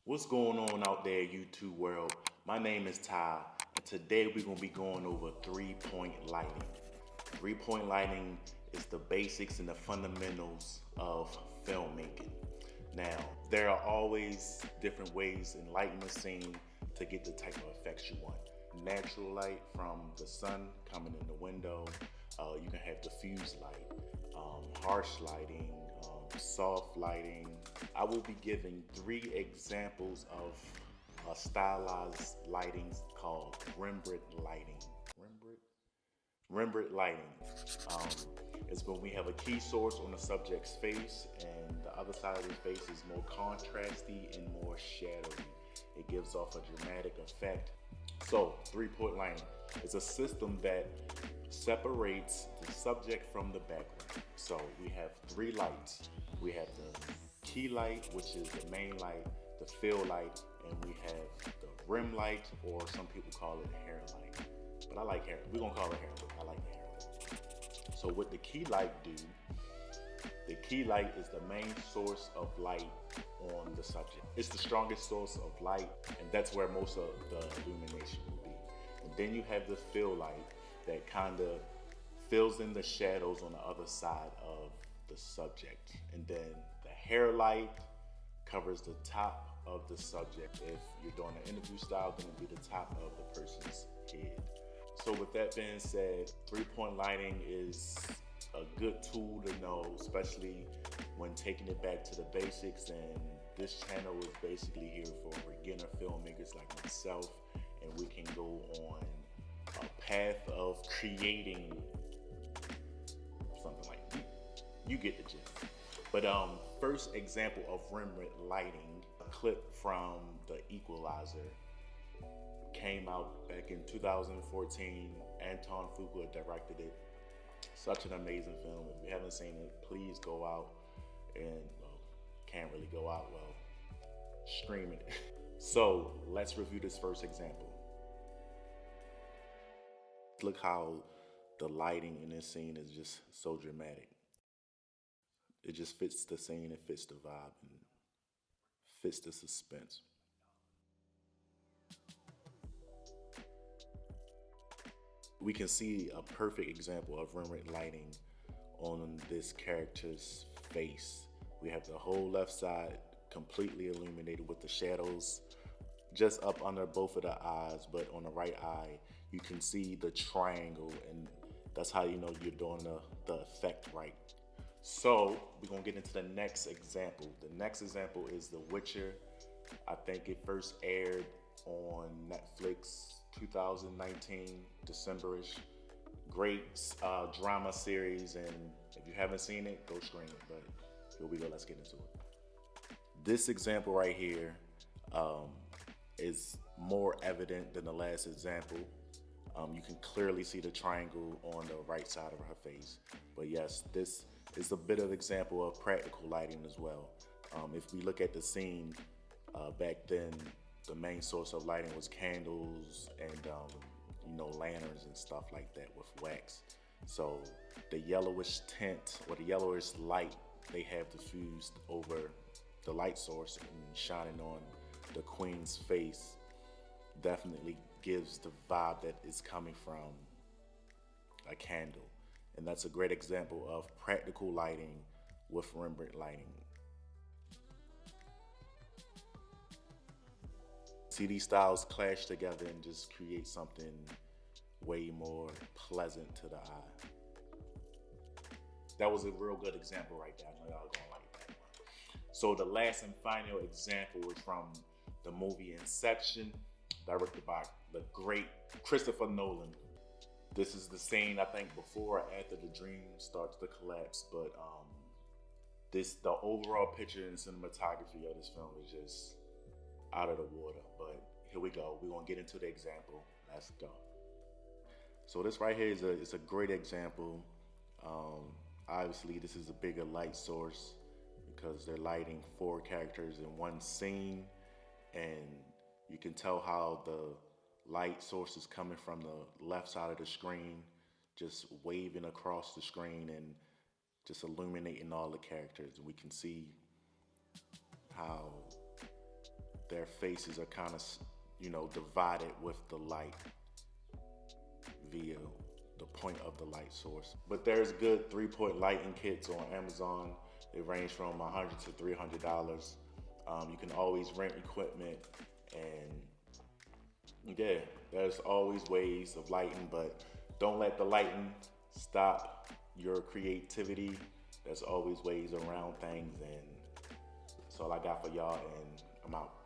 What's going on out there, YouTube world? My name is Ty, and today we're going to be going over three-point lighting. Three-point lighting is the basics and the fundamentals of filmmaking. Now, there are always different ways in lighting a scene to get the type of effects you want. Natural light from the sun coming in the window. You can have diffuse light, harsh lighting, soft lighting. I will be giving 3 examples of a stylized lighting called Rembrandt lighting. Rembrandt lighting is when we have a key source on the subject's face and the other side of the face is more contrasty and more shadowy. It gives off a dramatic effect. So, three-point lighting is a system that separates the subject from the background. So we have 3 lights. We have the key light, which is the main light, the fill light, and we have the rim light, or some people call it hair light. But I like hair. We're gonna call it hair light. I like hair light. So what the key light do, the key light is the main source of light on the subject. It's the strongest source of light, and that's where most of the illumination will be. And then you have the fill light that kind of fills in the shadows on the other side of the subject. And then the hair light covers the top of the subject. If you're doing an interview style, then it'll be the top of the person's head. So with that being said, three-point lighting is a good tool to know, especially when taking it back to the basics. And this channel is basically here for beginner filmmakers like myself, and we can go on a path of creating something like you get the gist. But first example of Rembrandt lighting, a clip from the Equalizer, came out back in 2014. Antoine FUQUA directed it. Such an amazing film. If you haven't seen it, please go out and, well, can't really go out, well, stream it. So let's review this first example. Look how the lighting in this scene is just so dramatic. It just fits the scene, it fits the vibe, and fits the suspense. We can see a perfect example of Rembrandt lighting on this character's face. We have the whole left side completely illuminated with the shadows just up under both of the eyes, but on the right eye, you can see the triangle, and that's how you know you're doing the effect right. So we're gonna get into the next example. The next example is The Witcher. I think it first aired on Netflix 2019, December-ish. Great drama series, and if you haven't seen it, go stream it. But here we go, let's get into it. This example right here is more evident than the last example. You can clearly see the triangle on the right side of her face. But yes, this is a bit of example of practical lighting as well. If we look at the scene back then, the main source of lighting was candles and lanterns and stuff like that with wax. So the yellowish tint or the yellowish light they have diffused over the light source and shining on the queen's face definitely gives the vibe that is coming from a candle. And that's a great example of practical lighting with Rembrandt lighting. See these styles clash together and just create something way more pleasant to the eye. That was a real good example right there. I know y'all gonna like that one. So the last and final example is from the movie Inception, directed by the great Christopher Nolan. This is the scene, I think, before or after the dream starts to collapse, but the overall picture and cinematography of this film is just out of the water. But here we go. We're gonna get into the example. Let's go. So this right here is a great example. Obviously, this is a bigger light source because they're lighting 4 characters in one scene, and you can tell how the light source is coming from the left side of the screen, just waving across the screen and just illuminating all the characters. We can see how they're their faces are kind of, you know, divided with the light via the point of the light source. But there's good 3-point lighting kits on Amazon. They range from $100 to $300. You can always rent equipment, and yeah, there's always ways of lighting, but don't let the lighting stop your creativity. There's always ways around things, and that's all I got for y'all, and I'm out.